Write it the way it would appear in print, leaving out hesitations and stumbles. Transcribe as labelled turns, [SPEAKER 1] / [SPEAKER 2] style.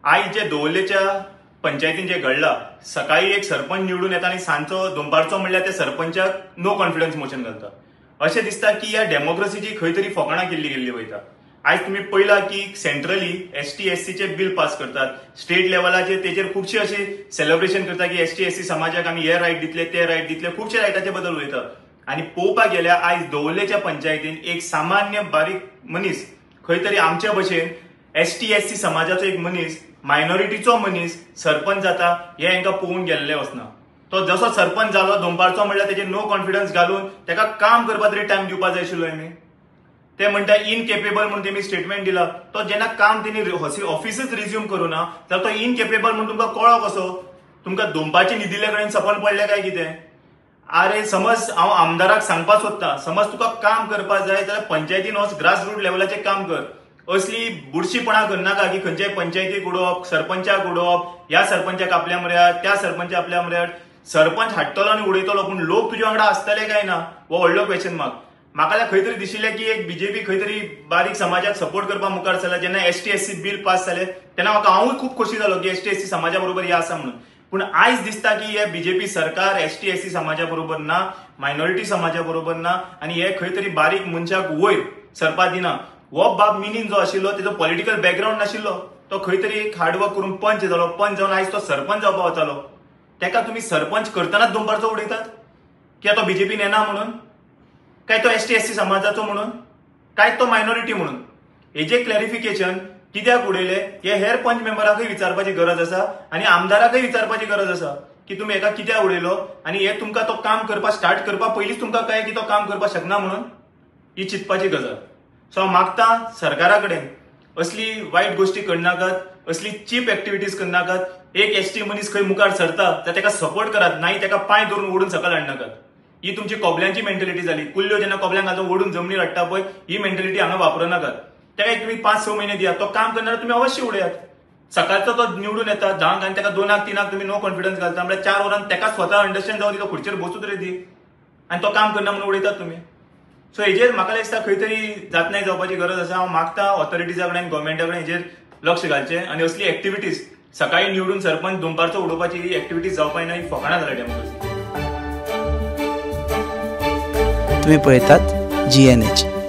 [SPEAKER 1] आज जे दवल्लेच्या पंचायतीन जे घडला, सकाळी एक सरपंच निवडून येता आणि सांजचो दनपारचो म्हणल्यार ते सरपंचाक नो कॉन्फिडन्स मोशन घालता। अशें दिसता की ह्या डेमोक्रेसीची खंय तरी फकाणां केल्ली वयता। आज तुम्ही पळयला की सेंट्रली एसटी एससी चे बिल पास करतात, स्टेट लेवलाचेर तेचेर खूबशे असे सेलिब्रेशन करता की एसटी एससी समाजाक आमी हे रायट दितले ते रायट दितले, खूबशे रायटाचे बद्दल उलयता। आणि पळोवपाक गेल्यार आज दवल्लेच्या पंचायतीन एक सामान्य बारीक मनीस, खंय तरी आमच्या भशेन एसटी एससी समाजाचो एक मनीस, मायनॉरिटीचो मनीस सरपंच जाता हे हांकां पळोवन गेल्ले वचना। तो जसो सरपंच जालो दनपारचो म्हणल्यार तेजेर नो कॉन्फिडन्स घालून तेका काम करपा तरी टायम दिवपाक जाय आशिल्लो आमी। ते म्हणटा इनकेपेबल म्हणून तेमी स्टेटमेंट दिला। तो जेन्ना काम तेणी ऑफिसच रिज्यूम करूना जाल्यार तो इनकेपेबल म्हणून तुमकां कळो कसो? तुमकां दनपारचे न्हिदिल्ले कडेन सपन पडले काय कितें? अरे समज हांव आमदाराक सांगपाक सोदता, समज तुका काम करपाक जाय जाल्यार पंचायतीन वच, ग्रास रूट लेवलाचेर काम कर। असली बुरशीपणां करनाका की खंयच्याय पंचायतीक उडोवप, सरपंचाक उडोवप, ह्या सरपंचाक आपल्या म्हऱ्यात, त्या सरपंच आपल्या म्हऱ्यात। सरपंच हाडटलो आनी उडयतलो, पूण लोक तुजे वांगडा आसतले काय ना हो व्हडलो क्वेश्चन मार्क। म्हाका खंय तरी दिशिल्लें की एक बीजेपी खंय तरी बारीक समाजाक सपोर्ट करपाक मुखार सरला। जेन्ना एसटी एससी बिल पास जाले तेन्ना म्हाका हांवूय खूब खोशी जालो की एसटी एससी समाजा बरोबर हे आसा म्हणून। पूण आयज दिसता की हे बीजेपी सरकार एसटी एससी समाजा बरोबर ना, मायनॉरिटी समाजा बरोबर ना, आणि हे खंय तरी बारीक मनशाक वयर सरपाक दिना। हो बाब मिनीन जो आशिल्लो तेजो पॉलिटिकल बॅकग्राऊंड नाशिल्लो, तो खंय तरी एक हार्डवर्क करून पंच जालो, पंच जावन आयज तो सरपंच जावपाक वतालो। तेका तुम्ही सरपंच करतनाच दनपारचो उडयतात की तो बीजेपीन येना म्हणून, काय तो एसटी एससी समाजाचो म्हणून, काय तो मायनॉरिटी म्हणून? हेजे क्लॅरिफिकेशन कित्याक उडयले हे हेर पंच मेंबराकय विचारपाची गरज आसा आणि आमदाराकय विचारपाची गरज आसा की तुम्ही एका कित्याक उडयलो आणि हे तुमकां तो काम करपाक स्टार्ट करपा पयलींच तुमकां कळ्ळें की तो काम करपाक शकना म्हणून? ही चिंतपाची गजाल। सो हांव मागता सरकारा कडेन असली वायट गोष्टी करनाकात, असली चीप एक्टिविटीज करनाकात। एक एसटी मनीस खंय मुखार सरता जाल्यार तेका सपोर्ट करात, नाही तेका पांय धरून ओडून सकयल हाडनाकात। ही तुमची कोबल्यांची मेंटॅलिटी जाली। कुल्ल्यो जेन्ना कोबल्यांक घालून ओडून जमनीर हाडटा पळय, ही मेंटॅलिटी हांगा वापरनाकात। तेका एक तुम्ही 5-6 महिने दियात, तो काम करणार तुम्ही अवश्य उडयात। सकाळचो तो निवडून येता 10 आणि तेका 2-3 तुम्ही नो कॉन्फिडन्स घालता म्हणजे 4 वरांत तेका स्वता अंडरस्टँड जावं दी तो खुर्चेर बसूच रे दी, आणि तो काम करना म्हणून उडयतात तुम्ही। सो हेजेर म्हाका दिसता खंय तरी जातनाय जावपाची गरज आसा। हांव मागता ऑथॉरिटीजा कडेन, गव्हर्मेंटा कडेन हेजेर लक्ष घालचें आणि असली एक्टिविटीज सकाळी निवडून सरपंच दनपारचो उडोवपाची ही एक्टिविटीज जावपाक ना, ही फकाणां जाल्या डेमोक्रेसी।
[SPEAKER 2] तुम्ही पळयतात GNH।